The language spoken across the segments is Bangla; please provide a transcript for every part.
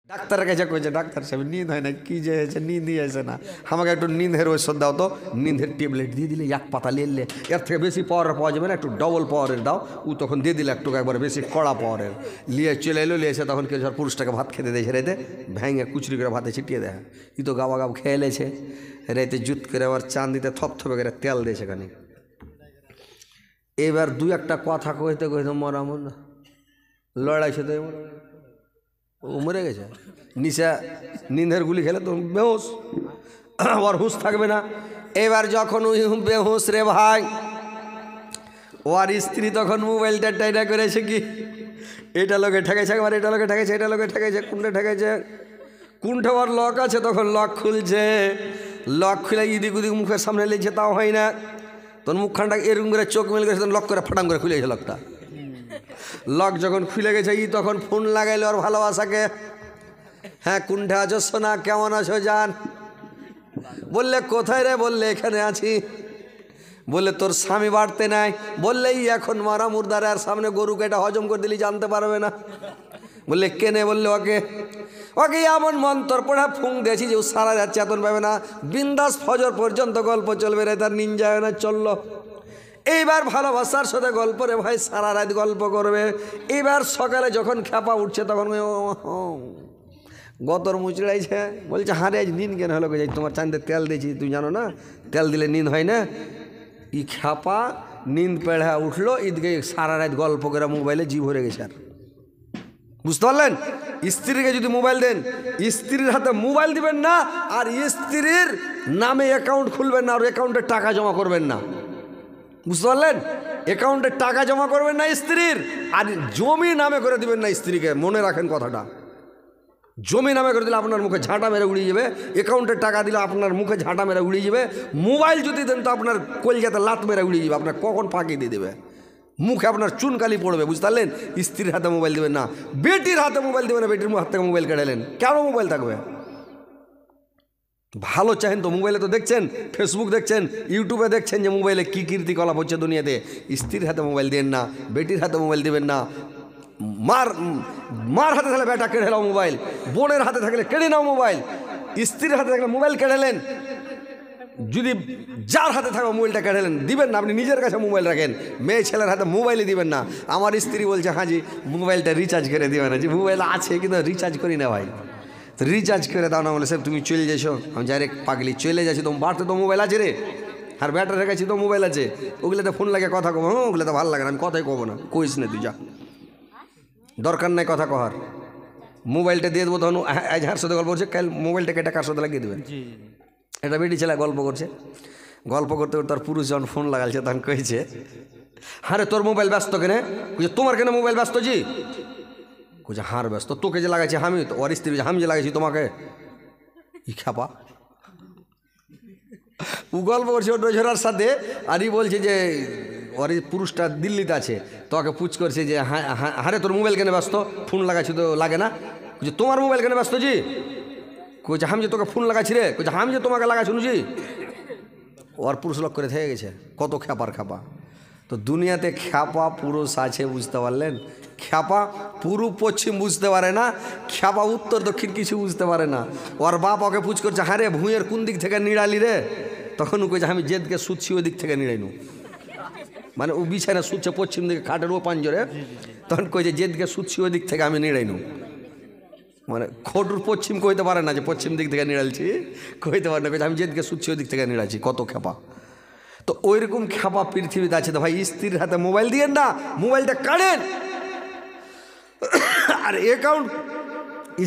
ডাক্তারের কাছে কইছে, ডাক্তার সাহেব নিন্দ হয় না, কি যে হয়েছে, নিন্দই আসে না, আমাকে একটু নিন্দের ঔষধ দাও তো। নিন্দের ট্যাবলেট দিয়ে দিলে, এক পাতা নিলে, এর থেকে বেশি পাওয়ারের পাওয়া যাবে না, একটু ডবল পাওয়ারের দাও। ও তখন দিয়ে দিলে একটু একবার বেশি কড়া পাওয়ারের, নিয়ে চলে এলো, নিয়ে এসে তখন কেউ পুরুষটাকে ভাত খেতে দেয়, রেতে ভেঙে কুচড়ি করে ভাতে ছিটিয়ে দেয়। ই তো গাবা গাব খেয়ে লেছে, রেতে জুত করে আবার চান্দিতে থপথপে করে তেল দিয়েছে খানি। এবার দু একটা কথা কইতে কইতে মরা মন লড়াই সাথে ও মরে গেছে। নিশা নিন্দের গুলি খেলে তো বেহুশ, ওর হুঁশ থাকবে না। এবার যখন ওই বেহুশ রে ভাই, ওর স্ত্রী তখন মোবাইলটা টাইটা করেছে কি, এটা লোকে ঠেকেছে, একবার এটা লোকে ঠেকেছে, এটা লোকে ঠেকেছে, কোনটা ঠেকেছে, কোনটা ওর লক আছে, তখন লক খুলছে, লক খুলে ইদিক উদিক মুখের সামনে লেগেছে, তাও হয় না। তখন মুখখানটা এরকম করে চোখ মেলে গেছে, লক করে ফাটাম করে খুলে গেছে লকটা। লক যখন খুলে গেছে, ই তখন ফোন লাগাইলো ওর ভালোবাসাকে, হ্যাঁ কোনটা আছো সোনা, কেমন আছো জান? বললে কোথায় রে? বললে এখানে আছি। বললে তোর স্বামী বাড়তে নাই? বললেই এখন মারা মুর্দার আর সামনে গরুকে এটা হজম করে দিলি জানতে পারবে না। বললে কেনে? বললে ওকে ওকে এমন মন্তর পড়া ফুং দিয়েছি যে ও সারা রাত চেতন পাবে না, বিন্দাস ফজর পর্যন্ত গল্প চলবে রে, তার নিন যায় না চললো। এইবার ভালোবাসার সাথে গল্প রে ভাই, সারা রাত গল্প করবে। এবার সকালে যখন খেপা উঠছে তখন গতর মুচড়াইছে, বলছে হারে আজ নিন কেন হলো? তোমার চাঁদে তেল দিয়েছি, তুই জানো না তেল দিলে নিন হয় না। ই খেপা নিন্দ পেড়া উঠলো, ঈদকে সারা রাত গল্প করে মোবাইলে জি ভরে গেছে। আর বুঝতে পারলেন? স্ত্রীকে যদি মোবাইল দেন, স্ত্রীর হাতে মোবাইল দিবেন না, আর স্ত্রীর নামে অ্যাকাউন্ট খুলবেন না, আর অ্যাকাউন্টে টাকা জমা করবেন না। বুঝতে পারলেন? অ্যাকাউন্টে টাকা জমা করবেন না স্ত্রীর, আর জমি নামে করে দিবেন না স্ত্রীকে। মনে রাখেন কথাটা, জমি নামে করে দিলে আপনার মুখে ঝাঁটা মেরে উড়িয়ে যাবে, অ্যাকাউন্টে টাকা দিলে আপনার মুখে ঝাঁটা মেরে উড়িয়ে যাবে। মোবাইল যদি দেন তো আপনার কলজাতে লাত মেরে উড়িয়ে যাবে, আপনার কখন ফাঁকি দিয়ে দেবে, মুখে আপনার চুনকালি পড়বে। বুঝতে পারলেন? স্ত্রীর হাতে মোবাইল দেবেন না, বেটির হাতে মোবাইল দেবেন না। বেটির হাত থেকে মোবাইল কেড়ালেন, কেন মোবাইল থাকবে? ভালো চাহেন তো মোবাইলে তো দেখছেন, ফেসবুক দেখছেন, ইউটিউবে দেখছেন যে মোবাইলে কী কীর্তিকলাপ হচ্ছে দুনিয়াতে। স্ত্রীর হাতে মোবাইল দেন না, বেটির হাতে মোবাইল দেবেন না। মার হাতে থাকলে বেটা কেড়ে নাও মোবাইল, বোনের হাতে থাকলে কেড়ে নাও মোবাইল। স্ত্রীর হাতে থাকলে মোবাইল কেড়েলেন, যদি যার হাতে থাকা মোবাইলটা কেড়েলেন, দিবেন না। আপনি নিজের কাছে মোবাইল রাখেন, মেয়ে ছেলের হাতে মোবাইলই দিবেন না। আমার স্ত্রী বলছে হাজি মোবাইলটা রিচার্জ করে দিবেন না। যে মোবাইল আছে কিন্তু রিচার্জ করি না ভাই, তো রিচার্জ করে দাও না। বলে সাহেব তুমি চলে যাইছো, আমি ডাইরেক্ট পাগলি চলে যাচ্ছি, তোমার বাড়তে তো মোবাইল আছে রে, আর ব্যাটারের কাছে তো মোবাইল আছে, ওগুলোতে ফোন লাগে কথা কব। হ্যাঁ ওগুলো তো ভালো লাগে না, আমি কথাই কব না। কইস না তুই, যা, দরকার নাই কথা কহার। মোবাইলটা দিয়ে দেবো, তখন আজ হার সাথে গল্প করছে, কাল মোবাইলটা কেটে কার সাথে লাগিয়ে দেবেন। এটা বেটি ছেলে গল্প করছে, গল্প করতে করতে তার পুরুষ যখন ফোন লাগালছে তখন কইছে, হারে তোর মোবাইল ব্যস্ত কেনে? কইছে তোমার কেন মোবাইল ব্যস্ত জি? কইছে হার ব্যস্ত, তোকে যে লাগাইছি আমি, ওর স্ত্রী আমি যে লাগাইছি তোমাকে। ই খাপা ও গল্প করছে ওর রোজরার সাথে, আর ই বলছে যে ওর পুরুষটা দিল্লিতে আছে, তোকে পুছ করছে যে হারে তোর মোবাইল কেন ব্যস্ত? ফোন লাগাচ্ছি তো লাগে না। কইছে তোমার মোবাইল কেন ব্যস্ত জি? কইছে আমি যে তোকে ফোন লাগাচ্ছি রে। কইছে আমি যে তোমাকে লাগাচ্ছি জি। ওর পুরুষ লোক করে থেকে গেছে, কত খ্যাপার খ্যাপা। তো দুনিয়াতে খ্যাপা পুরুষ আছে, বুঝতে পারলেন? খ্যাপা পূর্ব পশ্চিম বুঝতে পারে না, খ্যাপা উত্তর দক্ষিণ কিছু বুঝতে পারে না। ওর বাপ ওকে পুছ করছে, হ্যাঁ রে ভুঁয়ের কোন দিক থেকে নিড়ালি রে? তখন ও কইছে আমি যেদিকে শুচ্ছি ওই দিক থেকে নিড়াইনু। মানে ও বিছানা শুচ্ছে পশ্চিম দিকে, খাটের ও পাঞ্জরে, তখন কইছে যেদিকে শুচ্ছি ওই দিক থেকে আমি নিড়াইনু। মানে খোটুর পশ্চিম কইতে পারে না যে পশ্চিম দিক থেকে নিড়ালছি, কইতে পারে না, কইছে আমি যেদিকে শুচ্ছি ওই দিক থেকে নিড়ালছি। কত খ্যাপা! তো ওইরকম খ্যাপা পৃথিবীতে আছে। তো ভাই স্ত্রীর হাতে মোবাইল দিয়েন না, মোবাইলটা কাড়েন। আর অ্যাকাউন্ট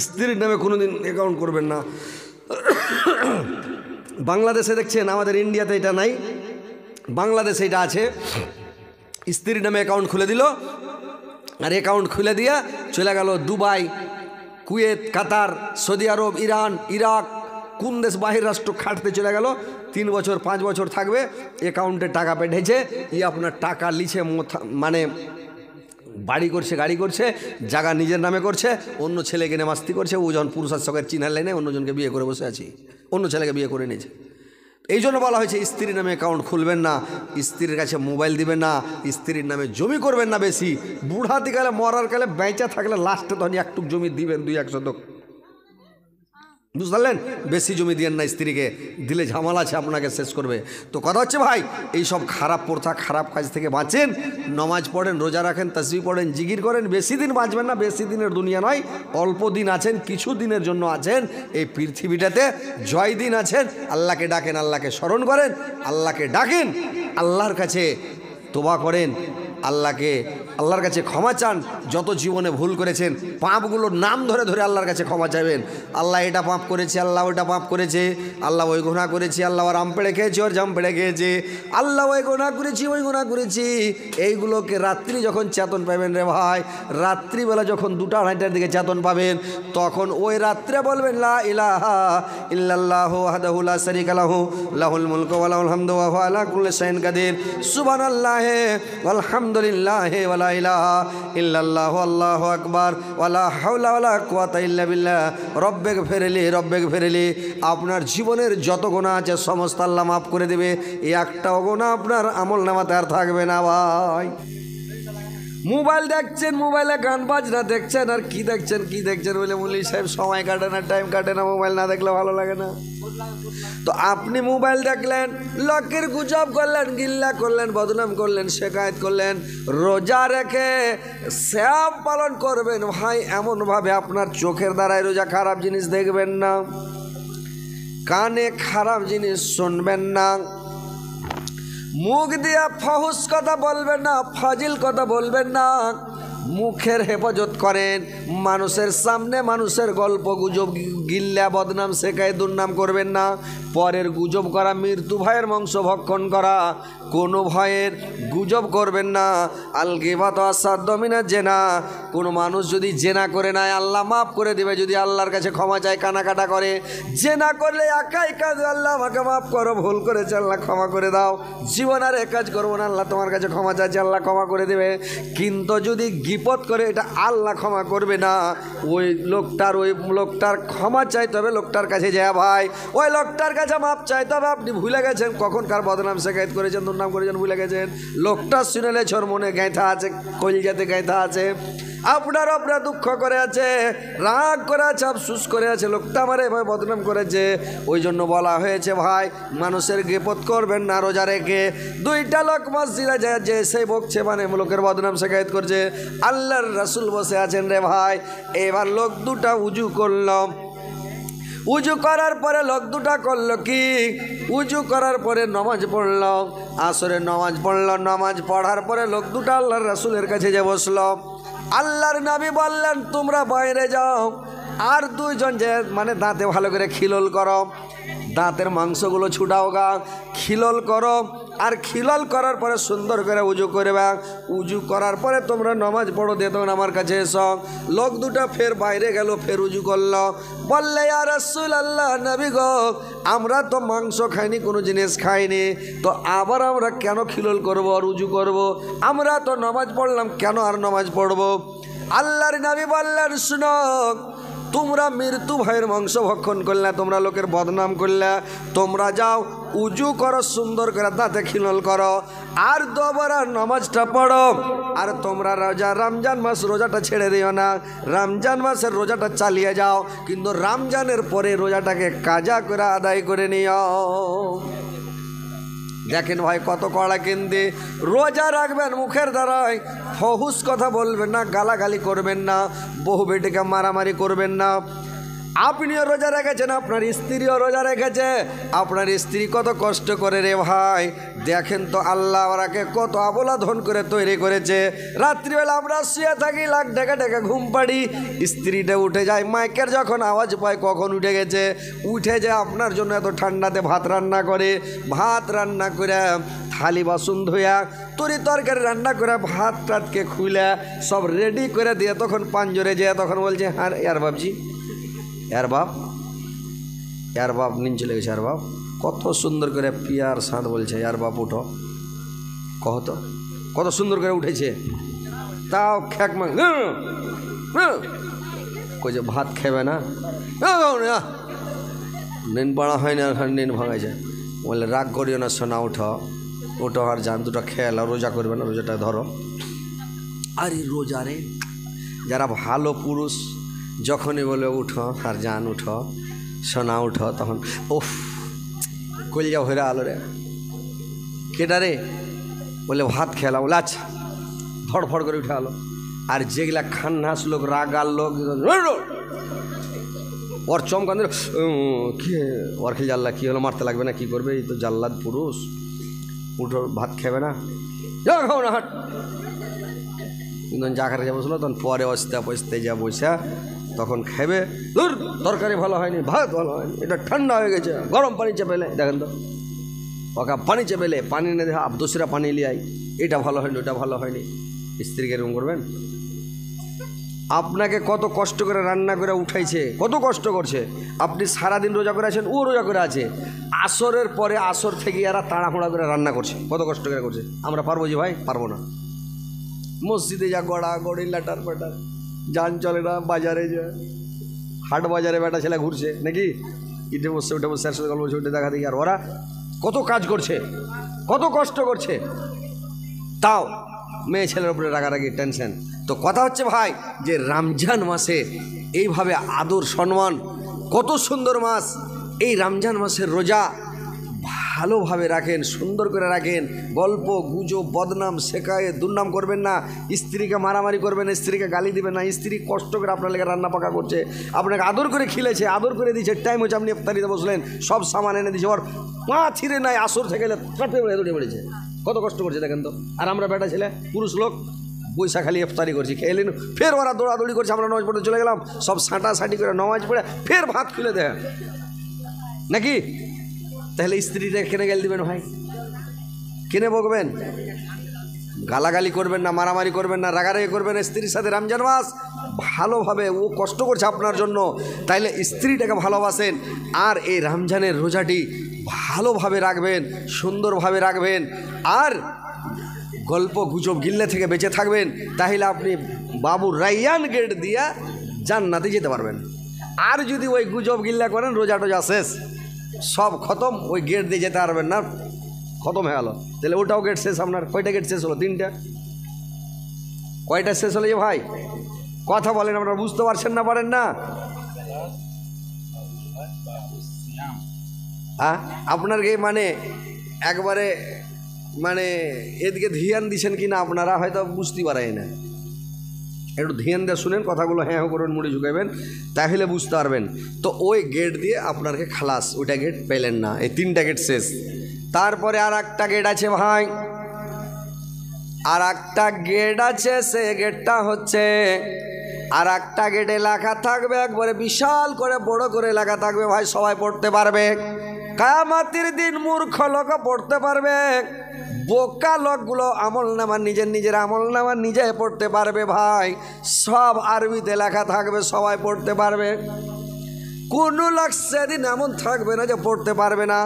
স্ত্রীর নামে কোনোদিন অ্যাকাউন্ট করবেন না। বাংলাদেশে দেখছেন, আমাদের ইন্ডিয়াতে এটা নাই, বাংলাদেশে এটা আছে। স্ত্রীর নামে অ্যাকাউন্ট খুলে দিল, আর অ্যাকাউন্ট খুলে দিয়ে চলে গেল দুবাই, কুয়েত, কাতার, সৌদি আরব, ইরান, ইরাক, কোন দেশ বাহির রাষ্ট্র খাটতে চলে গেল। 3 বছর 5 বছর থাকবে, অ্যাকাউন্টে টাকা পেঠেছে, আপনার টাকা লিছে, মানে বাড়ি করছে, গাড়ি করছে, জায়গা নিজের নামে করছে, অন্য ছেলেকে নেমাস্তি করছে। ও যখন পুরুষের সঙ্গে চিনার লাইনে অন্যজনকে বিয়ে করে বসে আছি, অন্য ছেলেকে বিয়ে করে নিয়েছে। এই জন্য বলা হয়েছে স্ত্রীর নামে অ্যাকাউন্ট খুলবেন না, স্ত্রীর কাছে মোবাইল দিবেন না, স্ত্রীর নামে জমি করবেন না বেশি। বুড়াতি কালে, মরার কালে, বেঁচে থাকলে লাস্টে তখন একটুক জমি দিবেন, 2-1 শতক, বুঝতে পারলেন? বেশি জমি দিয়েন না, স্ত্রীকে দিলে ঝামেলা আছে, আপনাকে শেষ করবে। তো কথা হচ্ছে ভাই, এই সব খারাপ প্রথা খারাপ কাজ থেকে বাঁচেন, নমাজ পড়েন, রোজা রাখেন, তাসবিহ পড়েন, জিকির করেন। বেশি দিন বাঁচবেন না, বেশি দিনের দুনিয়া নয়, অল্প দিন আছেন, কিছু দিনের জন্য আছেন এই পৃথিবীটাতে, জয় দিন আছেন। আল্লাহকে ডাকেন, আল্লাহকে স্মরণ করেন, আল্লাহকে ডাকেন, আল্লাহর কাছে তোবা করেন, আল্লাহর কাছে ক্ষমা চান। যত জীবনে ভুল করেছেন পাপগুলোর নাম ধরে ধরে আল্লাহর কাছে ক্ষমা চাইবেন। আল্লাহ এটা পাপ করেছে, আল্লাহ ওইটা পাপ করেছে, আল্লাহ ওই গুনাহ করেছি, আল্লাহ ওর আম পেড়ে খেয়েছি, ওর জাম পেড়ে খেয়েছে, আল্লাহ ওই গুনাহ করেছি, ওই গুনাহ করেছি। এইগুলোকে রাত্রি যখন চেতন পাবেন রে ভাই, রাত্রিবেলা যখন 2টা-2:30টার দিকে চেতন পাবেন, তখন ওই রাত্রে বলবেন লা ইলাহা ইল্লাল্লাহু ওয়াহদাহু লা শারীকা লাহু লাহুল মুলকু ওয়া লাহুল হামদু ওয়া হুয়া আলা কুল্লি শাইইন কাদির সুবহানাল্লাহি আলহামদুলিল্লাহি ওয়া লা ইলাহা ইল্লাল্লাহু আল্লাহু আকবার ওয়া লা হাওলা ওয়া লা কুওয়াতা ইল্লা বিল্লাহ রব্বিগফিরলি। আপনার জীবনের যত গুনাহ আছে সমস্ত আল্লাহ মাফ করে দেবে, এই একটাও গুনাহ আপনার আমলনামাতে আর থাকবে না ভাই। মোবাইল দেখছেন, মোবাইলে গান বাজনা দেখছেন, আর কি দেখছেন বলে মৌলভী সাহেব সময় কাটে না, টাইম কাটে না, মোবাইল না দেখলে ভালো লাগে না। তো আপনি মোবাইল দেখলেন, লোকের গুজব করলেন, গিল্লা করলেন, বদনাম করলেন, শেকায়ত করলেন। রোজা রেখে শ্যাম পালন করবেন ভাই এমনভাবে আপনার চোখের দ্বারাই রোজা খারাপ জিনিস দেখবেন না, কানে খারাপ জিনিস শুনবেন না, মুখ দিয়ে ফহুস কথা বলবেন না, ফাজিল কথা বলবেন না, মুখের হেফাজত করেন, মানুষের সামনে মানুষের গল্প গুজব গিল্লা বদনাম শেখায় দুর্নাম করবেন না, পরের গুজব করা, মৃত্যু ভয়ের মাংস ভক্ষণ করা, কোনো ভয়ের গুজব করবেন না। আল গীবাত আসাদ্দ মিনাজ জিনা, কোনো মানুষ যদি জেনা করে নেয় আল্লাহ মাফ করে দেবে যদি আল্লাহর কাছে ক্ষমা চায়, কানাকাটা করে। জেনা করলে একাই কাজ, আল্লাহ আমাকে মাফ করো, ভুল করেছে আল্লাহ ক্ষমা করে দাও, জীবন আর কাজ করবো না, আল্লাহ তোমার কাছে ক্ষমা চাইছে, আল্লাহ ক্ষমা করে দেবে। কিন্তু যদি গীবত করে, এটা আল্লাহ ক্ষমা করবে না, ওই লোকটার ক্ষমা চাইতে হবে লোকটার কাছে যায় ভাই, ওই লোকটার কাছে মাপ চাইতে হবে। আপনি ভুলে গেছেন কখনকার বদনাম শেখায়ত করেছেন, দুর্নাম করেছেন, ভুলে গেছেন। লোকটা শুনেলে ছোর মনে গাঁথা আছে, কলিজাতে গাঁথা আছে, আপনার দুঃখ করে আছে, রাগ করে আছে, আফসুস করে আছে, লোকটা আমার এভাবে বদনাম করেছে। ওই জন্য বলা হয়েছে ভাই, মানুষের গীবত করবেন না রোজা রেখে। 2টা লোক মসজিদে যায়, যে সেই বকছে মানে লোকের বদনাম শেখায়ত করছে, আল্লাহর রাসূল বসে আছেন রে ভাই। এবার লোক 2টা উজু করলাম, উজু করার পরে লোক 2টা করলো কি, উজু করার পরে নামাজ পড়ল, আসরের নামাজ পড়ল, নামাজ পড়ার পরে লোক 2টা আল্লাহর রাসূলের কাছে যে বসলো। আল্লাহর নবী বললেন তোমরা বাইরে যাও, আর 2জন যে মানে দাঁতে ভালো করে খিলল করো, দাঁতের মাংসগুলো ছুটাও গা, খিলল করো, আর খিলল করার পরে সুন্দর করে উজু করবে, উজু করার পরে তোমরা নামাজ পড়ো, দিয়ে তখন আমার কাছে এসো। লোক 2টা ফের বাইরে গেল, ফের উজু করলো, বললে ইয়া রাসূলুল্লাহ, নবী গো, আমরা তো মাংস খাইনি, কোনো জিনিস খাইনি, তো আবার আমরা কেন খিলল করব আর উজু করব? আমরা তো নামাজ পড়লাম, কেন আর নামাজ পড়ব? আল্লাহর নবী বললেন শুনো, তোমরা মৃত্যু ভয়ের মাংস ভক্ষণ করলে, তোমরা লোকের বদনাম করলে, তোমরা যাও উজু করো, সুন্দর করে দাঁতে খিলল করো, আর 2বার নামাজটা পড়ো। আর তোমরা রমজান মাস রোজাটা ছেড়ে দিও না, রমজান মাসের রোজাটা চালিয়ে যাও, কিন্তু রমজানের পরে রোজাটাকে কাজা করে আদায় করে নিও। দেখেন ভাই কত কড়া কেন্দ্রে রোজা রাখবেন, মুখের দ্বারাই ফহুস কথা বলবেন না, গালাগালি করবেন না, বহু বেটিকে মারামারি করবেন না। আপনিও রোজা রেখেছেন, আপনার স্ত্রীও রোজা রেখেছে, আপনার স্ত্রী কত কষ্ট করে রে ভাই। দেখেন তো আল্লাহ ওরাকে কত আবলা ধন করে তৈরি করেছে। রাত্রিবেলা আমরা শুয়ে থাকি, লাখ ঢেকে ঢেকে ঘুম পাড়ি, স্ত্রীটা উঠে যায়, মাইকের যখন আওয়াজ পায় কখন উঠে গেছে, উঠে যায় আপনার জন্য এত ঠান্ডাতে ভাত রান্না করে, ভাত রান্না করে থালি বাসন ধুয়া, তরি তরকারি রান্না করে, ভাত টাতকে খুলে সব রেডি করে দিয়ে তখন পাঞ্জরে যায়, তখন বলছে হ্যাঁ ইয়ার বাবজি, यार बाप नींद चले गए यार बाप, कत सुंदर करे पियार साथ बोल यार बाप उठो, कह तो कत सुंदर करे उठे ताओ खेक में कोई जो भात खेबे ना, नींद बड़ा है ना, नींद भागे जाए, बोले राग करियो ना सोना, उठो उठो और जान 2টা खेल रोजा करबे ना, रोजाटा धरो। अरे रोजा रे, যারা ভালো পুরুষ যখনই বলে উঠো আর জান উঠো, সোনা উঠো, তখন ওফ কলিজা ভরে আলো রে, কেটা রে? বলে ভাত খেলাম। বলে আচ্ছা, ফড়ফড় করে উঠে আলো। আর যেগুলা খান্নাস লোক, রাগার লোক, ওর চমকান কি ওর খেয়ে জাল্লা কী হলো, মারতে লাগবে না, কী করবে, এই তো জাল্লাদ পুরুষ, উঠো ভাত খাবে না, খাও না হাট। কিন্তু যা খাতে বসলো, তখন পরে অস্তে পস্তে যা বসা তখন খাবে, দূর তরকারি ভালো হয়নি, ভাত ভালো হয়নি, এটা ঠান্ডা হয়ে গেছে, গরম পানি চেপেলে, দেখেন তো ওকা পানি চেপেলে, পানি এনে দেখা দোসরা পানি লিয়াই, এটা ভালো হয়নি, ওটা ভালো হয়নি। স্ত্রীকে এরকম করবেন? আপনাকে কত কষ্ট করে রান্না করে উঠাইছে, কত কষ্ট করছে, আপনি সারাদিন রোজা করে আছেন, ও রোজা করে আছে, আসরের পরে আসর থেকে এরা তাড়াহুড়া করে রান্না করছে, কত কষ্ট করে করছে। আমরা পারবো যে ভাই? পারবো না। মসজিদে যা গড়া গড়ি, লাটার পাটার, যান চলে না, বাজারে যা, হাট বাজারে বেটা ছেলে ঘুরছে নাকি, ইটে বসছে উঠে বসে, সাথে গল্প উঠে দেখা দেখি, আর ওরা কত কাজ করছে, কত কষ্ট করছে, তাও মেয়ে ছেলের উপরে রাগারাগি, টেনশন। তো কথা হচ্ছে ভাই যে রমজান মাসে এইভাবে আদর সম্মান, কত সুন্দর মাস, এই রমজান মাসের রোজা ভালোভাবে রাখেন, সুন্দর করে রাখেন, গল্প গুজব বদনাম শেখায় দুর্নাম করবেন না, স্ত্রীকে মারামারি করবেন না, স্ত্রীকে গালি দিবেন না। স্ত্রী কষ্ট করে আপনার লেগে রান্না পাকা করছে, আপনাকে আদর করে খিলেছে, আদর করে দিয়েছে, টাইম হচ্ছে আপনি ইফতারিতে বসলেন, সব সামান এনে দিয়েছে, ওর পা ছিঁড়ে নাই, আসর থেকে দৌড়ে বেড়েছে, কত কষ্ট করছে দেখেন তো। আর আমরা বেটা ছেলে পুরুষ লোক বৈশা খালি ইফতারি করছি, খেয়ে নিন, ফের ওরা দৌড়াদৌড়ি করছে, আমরা নামাজ পড়তে চলে গেলাম, সব সাঁটাসাঁটি করে নামাজ পড়ে ফের ভাত খুলে দেয় নাকি। তাহলে স্ত্রীটা কেনে গালি দিবেন ভাই, কেনে বকবেন? গালাগালি করবেন না, মারামারি করবেন না, রাগারাগি করবেন না স্ত্রীর সাথে। রমজান মাস ভালোভাবে, ও কষ্ট করছে আপনার জন্য, তাইলে স্ত্রীটাকে ভালোবাসেন, আর এই রমজানের রোজাটি ভালোভাবে রাখবেন, সুন্দরভাবে রাখবেন, আর গল্প গুজব গিল্লে থেকে বেঁচে থাকবেন, তাহলে আপনি বাবু রাইয়ান গেট দিয়া জান্নাতে যেতে পারবেন। আর যদি ওই গুজব গিল্লা করেন, রোজা টোজা শেষ, সব খতম, ওই গেট দিয়ে যেতে পারবেন না, খতম হয়ে গেল। তাহলে ওটাও গেট শেষ। আপনার কয়টা গেট শেষ হলো? 3টা। কয়টা শেষ হলো যে ভাই? কথা বলেন, আপনারা বুঝতে পারছেন না, পারেন না? হ্যাঁ, আপনার কি মানে একবারে মানে এদিকে ধ্যান দিচ্ছেন কি না আপনারা হয়তো বুঝতে পারেন না, একটু ধ্যান দিয়ে শুনেন কথাগুলো, হ্যাঁ করবেন, মুড়ি ঝুঁকাবেন, তাহলে বুঝতে পারবেন। তো ওই গেট দিয়ে আপনাকে খালাস, ওইটা গেট পেলেন না, এই 3টা গেট শেষ। তারপরে আর একটা গেট আছে ভাই, আর একটা গেট আছে, সে গেটটা হচ্ছে, আর একটা গেটে লেখা থাকবে, একবারে বিশাল করে বড় করে লেখা থাকবে ভাই, সবাই পড়তে পারবে। কিয়ামতের দিন মূর্খ লোক পড়তে পারবে, বোকা লোকগুলো আমলনামা নিজের আমলনামা নিজে পড়তে পারবে ভাই, সব আরবিতে লেখা থাকবে, সবাই পড়তে পারবে। কোনো লোক সেদিন এমন থাকবে না যে পড়তে পারবে না,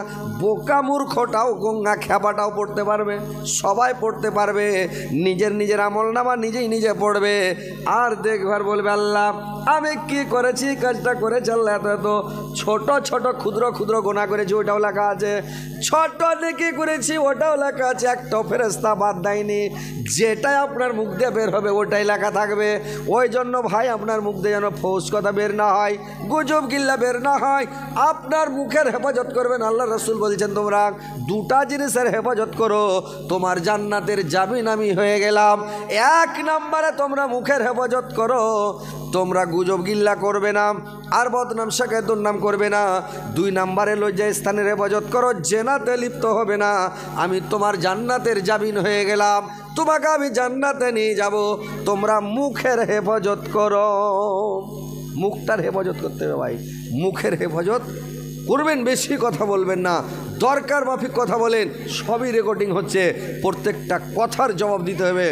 বোকা মূর্খটাও গঙ্গা খ্যাপাটাও পড়তে পারবে, সবাই পড়তে পারবে, নিজের আমলনামা নিজে পড়বে। আর দেখবার বলবে, আল্লাহ আমি কি করেছি, কাজটা করেছি আল্লাহ, এত ছোট ছোট ক্ষুদ্র গোনা করেছি, ওটাও লেখা আছে, ছোট নেকি করেছি ওটাও লেখা আছে, একটা ফেরেশতা বাদ দেয়নি, যেটাই আপনার মুখ দিয়ে বের হবে ওটাই লেখা থাকবে। ওই জন্য ভাই আপনার মুখ দিয়ে যেন ফৌস কথা বের না হয়, গুজব গিল্লা বের না হয়, আপনার মুখের হেফাজত করবেন। আল্লাহ রসুল বলছেন, তোমরা 2টা জিনিসের হেফাজত করো, তোমার জান্নাতের জামিন আমি হয়ে গেলাম। 1 নম্বরে তোমরা মুখের হেফাজত করো, তোমরা গুজব গিল্লা করবে না, আর বদনাম শেখায় দুর্নাম করবে না। 2 নম্বরে লজ্জা স্থানের হেফাজত করো, জেনাতে লিপ্ত হবে না, আমি তোমার জান্নাতের জামিন হয়ে গেলাম, তোমাকে আমি জান্নাতে নিয়ে যাব। তোমরা মুখের হেফাজত করো, মুখটার হেফাজত করতে হবে ভাই, মুখের হেফাজত করবেন, বেশি কথা বলবেন না, দরকার মাফিক কথা বলেন, সবই রেকর্ডিং হচ্ছে, প্রত্যেকটা কথার জবাব দিতে হবে,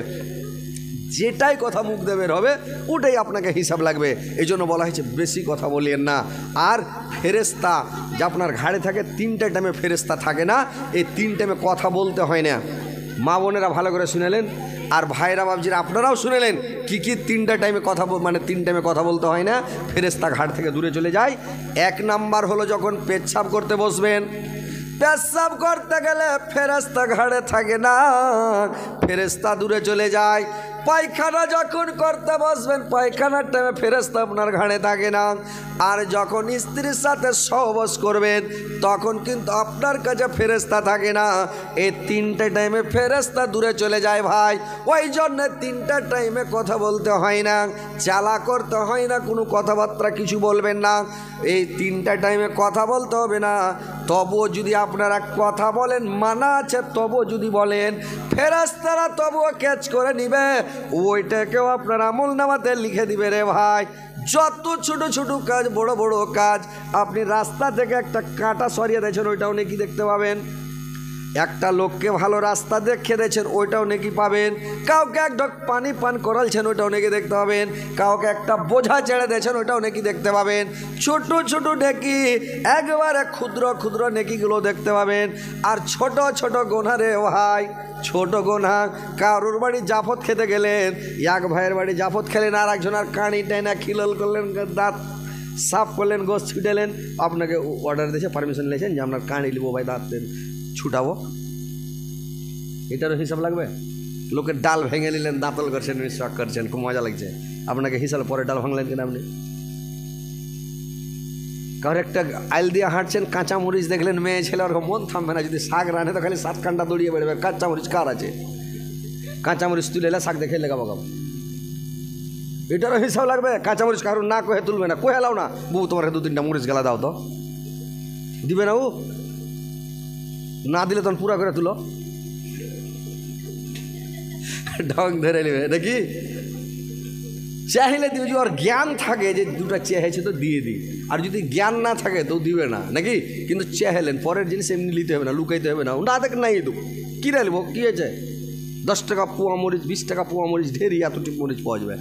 যেটাই কথা মুখ দিয়ে বের হবে ওটাই আপনাকে হিসাব লাগবে। এই জন্য বলা হয়েছে বেশি কথা বলিয়েন না। আর ফেরেশতা যে আপনার ঘাড়ে থাকে, 3টা টাইমে ফেরেশতা থাকে না, এই 3 টাইমে কথা বলতে হয় না। মা বোনেরা ভালো করে শুনেলেন, আর ভাইরা বাবজিরা আপনারাও শুনেলেন কি 3টা টাইমে কথা, মানে 3 টাইমে কথা বলতে হয় না, ফেরেশতা ঘাট থেকে দূরে চলে যায়। 1 নাম্বার হলো যখন পেচ্ছাপ করতে বসবেন, পেচ্ছাপ করতে গেলে ফেরেশতা ঘাড়ে থাকে না, ফেরেশতা দূরে চলে যায়। পায়খানা যখন করতে বসবেন পায়খানার টাইমে ফেরেশতা আপনার ঘাড়ে থাকে না, আর যখন স্ত্রীর সাথে সহবাস করবেন তখন কিন্তু আপনার কাছে ফেরেশতা থাকে না। এই তিনটে টাইমে ফেরেশতা দূরে চলে যায় ভাই। ওই জন্য তিনটা টাইমে কথা বলতে হয় না, চালা করতে হয় না, কোনো কথাবার্তা কিছু বলবেন না। এই তিনটা টাইমে কথা বলতে হবে না। তবুও যদি আপনারা কথা বলেন, মানা আছে, তবুও যদি বলেন ফেরেশতারা তবুও ক্যাচ করে নিবে, ওইটাকেও আপনার আমল নামাতে লিখে দিবে রে ভাই। যত ছোট ছোট কাজ, বড় বড় কাজ, আপনি রাস্তা থেকে একটা কাঁটা সরিয়ে দিয়েছেন, ওইটাও নাকি দেখতে পাবেন। একটা লোককে ভালো রাস্তা দেখে দিয়েছেন, ওইটাও নাকি পাবেন। কাউকে এক ঢোক পানি পান করালছেন, ওইটাও নাকি দেখতে পাবেন। কাউকে একটা বোঝা ছেড়ে দিয়েছেন, ওইটাও নাকি দেখতে পাবেন। ছোট ছোট নেকি, একবারে ক্ষুদ্র ক্ষুদ্র নেকিগুলো দেখতে পাবেন। আর ছোট ছোট গোনা রে ভাই, ছোট গোনা। কারোর বাড়ি জাফত খেতে গেলেন, এক ভাইয়ের বাড়ি জাফত খেলেন, আর একজনের কানি টাইনা খিলল করলেন, দাঁত সাফ করলেন, গোস ছুটেলেন। আপনাকে অর্ডার দিয়েছে, পারমিশন নিয়েছেন যে আপনার কানি লিবো ভাই, দাঁত ছুটাবো, এটারও হিসাব লাগবে? লোকের ডাল ভেঙে নিলেন, দাঁতল করছেন, শখ করছেন, খুব মজা লাগছে। আপনাকে হিসাব পরে ডাল ভাঙলেন কিনা আপনি? কারোর একটা আইল দিয়ে হাঁটছেন, কাঁচা মরিচ দেখলেন, মেয়ে ছেলে ওরকম মন থামবে না। যদি শাক রাঁধে তো খালি 7 কান্ডা দৌড়িয়ে বেরোবে, কাঁচা মরিচ কার আছে? কাঁচা মরিচ তুলে এলে শাক দেখে লেগা বাগাবো, এটারও হিসাব লাগবে? কাঁচা মরিচ কারোর না কহে তুলবে না, কহে লাও না, বউ তোমার 2-3টা মরিচ গেলা দাও তো, দিবে না? ও না দিলে তখন পুরা করে তুলো, ঢং ধরে নেবে নাকি? চাইলে দিবে, যদি ওর জ্ঞান থাকে যে দুটা চেয়েছে তো দিয়ে দিই, আর যদি জ্ঞান না থাকে তো দিবে না নাকি? কিন্তু চেহেলেন, পরের জিনিস এমনি নিতে হবে না, লুকাইতে হবে না, না দেখ নাই তো কী রাখবো, কী হয়েছে? 10 টাকা পোয়া মরিচ, 20 টাকা পোয়া মরিচ, ঢেরি এতটুকু মরিচ পাওয়া যাবে,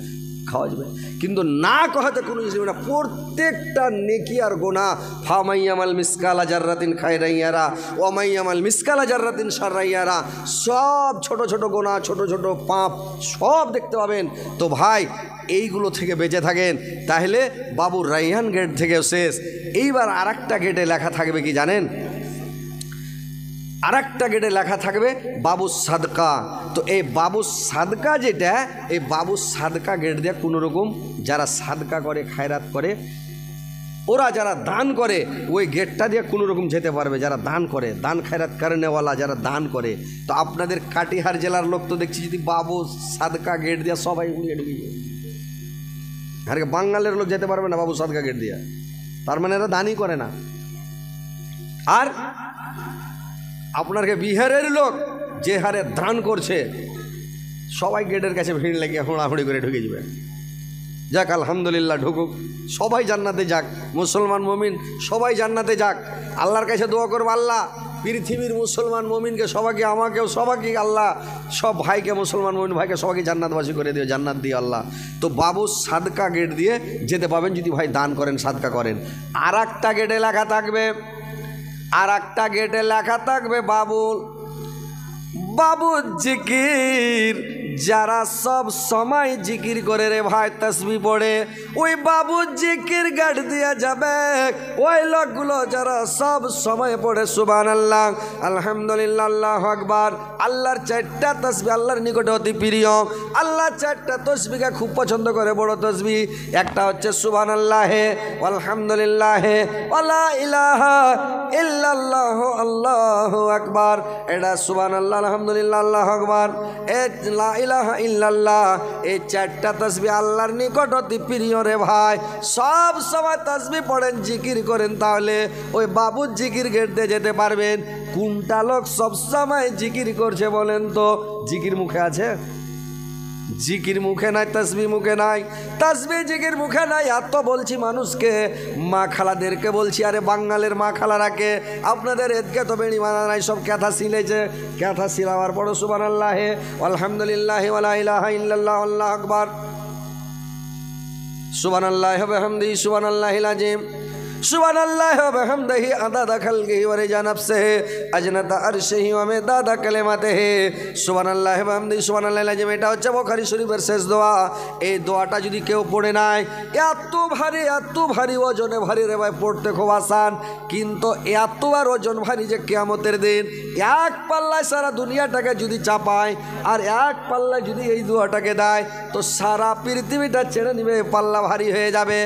খাওয়া যাবে। কিন্তু না কহাতে কোনো জিনিস না। প্রত্যেকটা নেকি আর গোনা, ফামাইয়ামাল মিসকালা জাররাতিন খায়রাইয়ারা ওমাইয়ামাল মিসকালা জাররাতিন শাররাইয়ারা, সব ছোট ছোট গোনা, ছোট ছোট পাপ সব দেখতে পাবেন। তো ভাই এইগুলো থেকে বেঁচে থাকেন, তাহলে বাবু রাইহান গেট থেকেও শেষ। এইবার আর একটা গেটে লেখা থাকবে কি জানেন? আর একটা গেটে লেখা থাকবে বাবু সাদকা। তো এই বাবু সাদকা যেটা, এই বাবু সাদকা গেট দিয়ে কোনো রকম যারা সাদকা করে, খায়রাত করে, ওরা যারা দান করে, ওই গেটটা দিয়ে কোনো রকম যেতে পারবে। যারা দান করে, দান খায়রাত করেনেওয়ালা যারা দান করে। তো আপনাদের কাটিহার জেলার লোক তো দেখছি যদি বাবু সাদকা গেট দিয়ে সবাই উড়িয়ে ঢুকিয়ে, আর বাঙালের লোক যেতে পারবে না বাবু সাদকা গেট দিয়ে, তার মানে এরা দানই করে না। আর আপনাকে বিহারের লোক যে হারে দান করছে, সবাই গেটের কাছে ভিড় লেগে হুড়াহুড়ি করে ঢুকে যাবে। যাক আলহামদুলিল্লাহ, ঢুকুক, সবাই জান্নাতে যাক, মুসলমান মমিন সবাই জান্নাতে যাক। আল্লাহর কাছে দোয়া করবো, আল্লাহ পৃথিবীর মুসলমান মমিনকে সবাইকে, আমাকেও সবাইকে, আল্লাহ সব ভাইকে, মুসলমান মমিন ভাইকে সবাইকে জান্নাতবাসী করে দিও, জান্নাত দিও আল্লাহ। তো বাবু সাদকা গেট দিয়ে যেতে পাবেন যদি ভাই দান করেন, সাদকা করেন। আর একটা গেটে লেখা থাকবে, আর একটা গেটে লেখা থাকবে বাবু জিকির। যারা সব সময় জিকির করে রে ভাই, তাসবিহ পড়ে, ওই বাবু জিকির গাট দিয়ে যাবে। ওই লোকগুলো যারা সব সময় পড়ে সুবহানাল্লাহ, আলহামদুলিল্লাহ, আল্লাহু আকবার, আল্লাহর 4টা তাসবিহ আল্লাহর নিকটে অতি প্রিয়। আল্লাহ 4টা তাসবিহকে খুব পছন্দ করে, বড় তাসবিহ। একটা হচ্ছে সুবহানাল্লাহ, আলহামদুলিল্লাহ, ওয়ালা ইলাহা ইল্লাল্লাহ, আল্লাহু আকবার। এটা সুবহানাল্লাহ, আলহামদুলিল্লাহ, আল্লাহু আকবার, লা ইলাহা ইল্লাল্লাহ। এই 4টা তাসবিহ আল্লাহর নিকট অতি প্রিয় রে ভাই। সব সময় তাসবিহ পড়েন, জিকির করেন, তাহলে ওই বাবুর জিকির গেট দিয়ে যেতে পারবেন। কোনটা লোক সব সময় জিকির করছে বলেন তো? জিকির মুখে আছে, জিকির মুখে নাই, তাসবিহ মুখে নাই, তাসবিহ জিকির মুখে নাই। আর তো বলছি মানুষকে, মা খালাদেরকে বলছি, আরে বাঙালের মা খালারাকে, আপনাদের এদকে তো বেড়ি মানা নাই, সব ক্যাথা সিলেছে। ক্যাথা সিলাবার পড়ো সুবহানাল্লাহ, আলহামদুলিল্লাহ, ওয়ালা ইলাহা ইল্লাল্লাহ, আল্লাহু আকবার, সুবহানাল্লাহি ওয়া বিহামদিহি, সুবহানাল্লাহিল আযীম। সুবহানাল্লাহি ওয়া বিহামদিহি আদাদা খালকিহি ওয়া রিজা নাফসিহি আজনাতা আরশিহি ওয়া মিদাদা কালিমাতিহি সুবহানাল্লাহি ওয়া বিহামদিহি সুবহানাল্লাহিল আযীম। এটা হচ্ছে বুখারী শরীফের শেষ দোয়া। এই দোয়াটা যদি কেউ পড়ে নেয়, এত ভারী ওজনে ভারী রে ভাই, পড়তে খুব আসান, কিন্তু এত আর ওজন ভারী যে কিয়ামতের দিন এক পাল্লায় সারা দুনিয়াটাকে যদি চাপায় আর এক পাল্লায় যদি এই দোয়াটাকে দেয় তো সারা পৃথিবীটা ছেড়ে নিবে, পাল্লা ভারী হয়ে যাবে।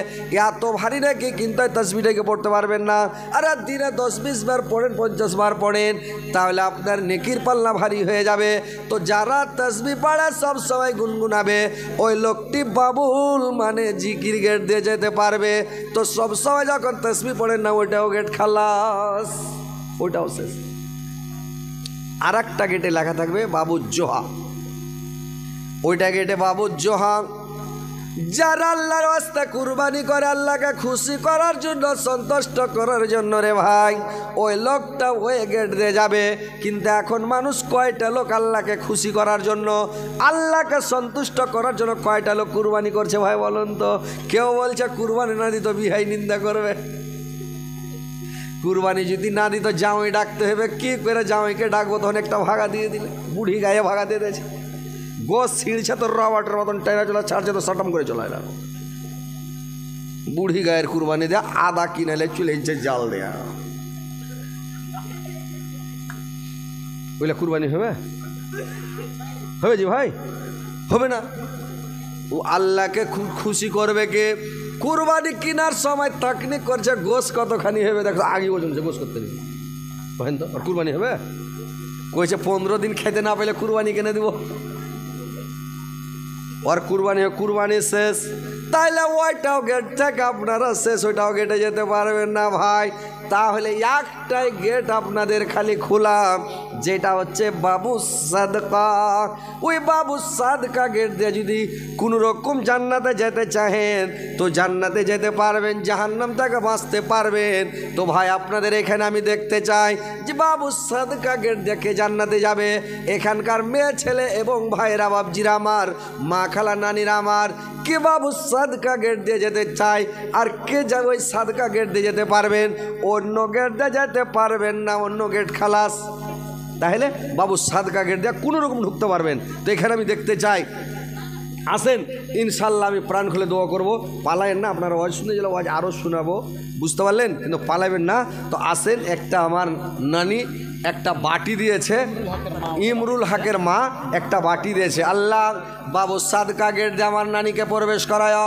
এত ভারী নাকি, কিন্তু তাসবিহটাকে পড়তে পারবেন না। আর দিনে 10-20 বার পড়েন, 50 বার পড়েন, তাহলে আপনার নেকির পাল্লা ভারী হয়ে যাবে। তো যারা তাসবিহ পড়ে সব সময় গুনগুনাবে, ওই লোকটি বাবুল মানে জিকির গেট দিয়ে যেতে পারবে। তো সব সময় যখন তাসবিহ পড়েন না, ওইটাও গেট খালাস, ওইটাও শেষ। আর একটা গেটে লেখা থাকবে বাবুজ্জোহা, ওইটা গেটে বাবুজ্জোহা। যারা আল্লাহর রাস্তা কুরবানি করে আল্লাহকে খুশি করার জন্য, সন্তুষ্ট করার জন্য রে ভাই, ওই লোকটা ওই গেট দিয়ে যাবে। কিন্তু এখন মানুষ কয়টা লোক আল্লাহকে খুশি করার জন্য, আল্লাহকে সন্তুষ্ট করার জন্য কয়টা লোক কুরবানি করছে ভাই বলুন তো? কেউ বলছে কুরবানি না দিত বিহাই নিন্দা করবে, কুরবানি যদি না দিত জামাই ডাকতে হবে। কি করে জামাইকে ডাকবো? তখন একটা ভাগা দিয়ে দিলে, বুড়ি গায়ে ভাগা দিয়ে দিয়েছে, গোস ছিঁড়ছে তো রবাটের মতন টেরা চলা, ছাড়ছে তো সটম করে চলে এলাম। বুড়ি গায়ের কুরবানি দেয়া আদা কিনালে চলে যাচ্ছে জাল দেয়া, বুঝলে কুরবানি হবে? হবে জি ভাই, হবে না। ও আল্লাহকে খুশি করবে কে? কুরবানি কেনার সময় তাকনিক করছে গোস কতখানি হবে, দেখো আগে ওজন গোস করতে নেই বুঝেন তো। আর কুরবানি হবে কইছে 15 দিন খেতে না পেলে কুরবানি কিনে দিব, আর কুরবানি শেষ। তাইলে ওইটাও গেট থেকে আপনারা শেষ, ওইটাও গেটে যেতে পারবেন না ভাই। তাহলে একটাই গেট আপনাদের খালি খোলা, যেটা হচ্ছে বাবু সাদকা। ওই বাবু সাদকা গেট দিয়ে যদি কোনো রকম জান্নাতে যেতে চাহেন তো জান্নাতে যেতে পারবেন, জাহান্নাম থেকে বাঁচতে পারবেন। তো ভাই আপনাদের এখানে আমি দেখতে চাই যে বাবু সাদকা গেট দেখে জান্নাতে যাবে এখানকার মেয়ে ছেলে এবং ভাইরা বাবজিরা আমার, মা খালা নানিরা আমার, কে বাবু সাদকা গেট দিয়ে যেতে চাই আর কে যাবে ওই সাদকা গেট দিয়ে যেতে পারবেন? অন্য গেট দিয়ে যেতে পারবেন না, অন্য গেট খালাস। তাহলে বাবু সাদকা গেট দিয়ে কোনো রকম ঢুকতে পারবেন। তো এখানে আমি দেখতে চাই, আসেন ইনশাল্লাহ আমি প্রাণ খুলে দোয়া করবো। পালায়েন না, আপনারা ওয়াজ শুনে গেলে ওয়াজ আরও শোনাবো, বুঝতে পারলেন? কিন্তু পালাবেন না। তো আসেন, একটা আমার নানি একটা বাটি দিয়েছে, ইমরুল হকের মা একটা বাটি দিয়েছে। আল্লাহ বাবু সাদকা গেট দিয়ে আমার নানিকে প্রবেশ করায়,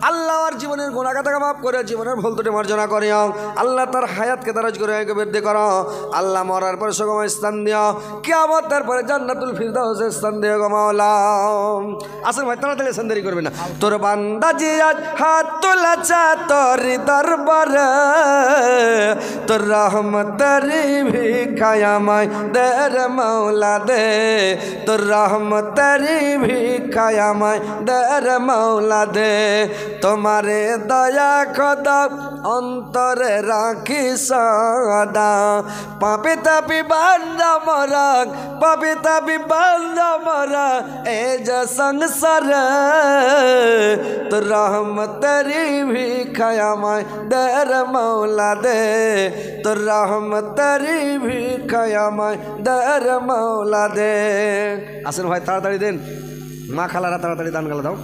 আল্লাহ আর জীবনের গুনাহগাতাকে মাফ করে, জীবনের ভুল ত্রুটি মার্জনা করে, আল্লাহ তার হায়াতকে দারাজ করে বৃদ্ধি করো। আল্লাহ মরার পরে সুগম স্থান দিও, কিয়ামতের পরে জান্নাতুল ফিরদাউসে স্থান দিও গো মাওলা। আসেন ভাই, তাড়াতাড়ি স্থান দেরি করবে না। তোর বান্দা জি আজ হাত তোলাছে তোর দরবারে, তোর রহমতের ভিখায় আমায় দে রে মাওলা দে, তোর রহমতের ভিখায় আমায় দে রে মাওলা দে। তোমারে দয়া খোদা অন্তরে রাখি সদা, পাপে তাপি বান্দা মরা, পাপে তাপি বান্দা মরা এ যে সংসার, তোর রহমতের ভিখায় আমায় দে রে মাওলা দে, তোর রহমতের ভিখায় আমায় দে রে মাওলা দে। আসেন ভাই তাড়াতাড়ি দেন, মা খালারা তাড়াতাড়ি দান গালা দাও।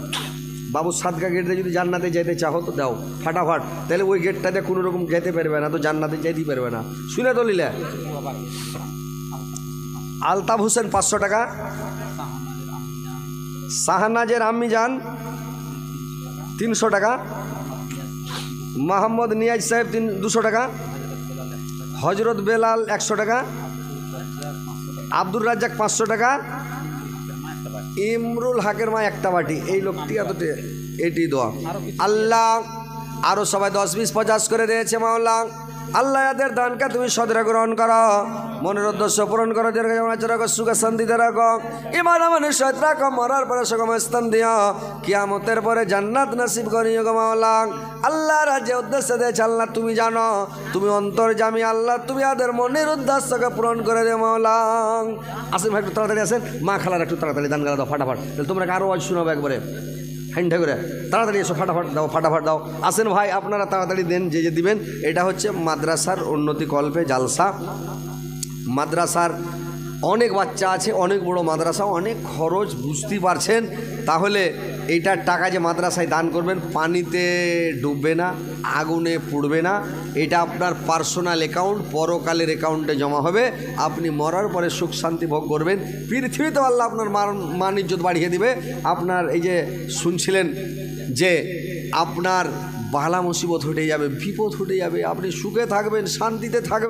বাবু সাদকা গেট দিয়ে যদি জান্নাতে যেতে চাও তো দাও ফাটাফাট, তাহলে ওই গেটটা দিয়ে কোনো রকম যেতে পারবে না, তো জান্নাতে যেতেই পারবে না। শুনে তো নিলে আলতাফ হোসেন 500 টাকা, শাহনাজের আম্মি যান 300 টাকা, মোহাম্মদ নিয়াজ সাহেব 200 টাকা, হজরত বেলাল 100 টাকা, আব্দুর রাজ্জাক 500 টাকা, ইমরুল হকের মা একটা বাটি। এই লোকটি এতটি এটি দোয়া। আল্লাহ আরও সবাই 10, 20, 50 করে দিয়েছে মাওলা। আল্লাহ এদের দানকে তুমি সদরে গ্রহণ করো, মনের উদ্দেশ্য পূরণ করো, রাখো, সুখে শান্তিতে রাখো, ইমান আমাদের সহিত রাখো, মরার পরে সুগম স্থান দিও, কিয়ামতের পরে জান্নাত নসিব করিও গো মাওলা। আল্লাহ রাজ্যে উদ্দেশ্য দিয়েছে আল্লাহ তুমি জানো, তুমি অন্তর্যামী আল্লাহ, তুমি এদের মনের উদ্দেশ্যকে পূরণ করে দিও মাওলা। আসেন ভাই একটু তাড়াতাড়ি আসেন, মা খালার একটু তাড়াতাড়ি দান গালা দাও ফাটাফাট, তাহলে তোমরা আরও আজ শোনাবো একবারে। ঠান্ডা করে তাড়াতাড়ি এসো, ফাটাফাট দাও, ফাটাফাট দাও। আসেন ভাই, আপনারা তাড়াতাড়ি দেন যে যে দিবেন। এটা হচ্ছে মাদ্রাসার উন্নতিকল্পে জালসা। মাদ্রাসার অনেক বাচ্চা আছে, অনেক বড় মাদ্রাসা, অনেক খরচ, বুঝতেই পারছেন। তাহলে এইটার টাকা যে মাদ্রাসায় দান করবেন, পানিতে ডুববে না, আগুনে পুড়বে না। এটা আপনার পার্সোনাল অ্যাকাউন্ট, পরকালের অ্যাকাউন্টে জমা হবে। আপনি মরার পরে সুখ শান্তি ভোগ করবেন। পৃথিবীতে আল্লাহ আপনার মান ইজ্জত বাড়িয়ে দিবে। আপনার এই যে শুনছিলেন যে আপনার বালা মুসিবত হটে যাবে, বিপদ হটে যাবে, আপনি সুখে থাকবেন, শান্তিতে থাকবেন।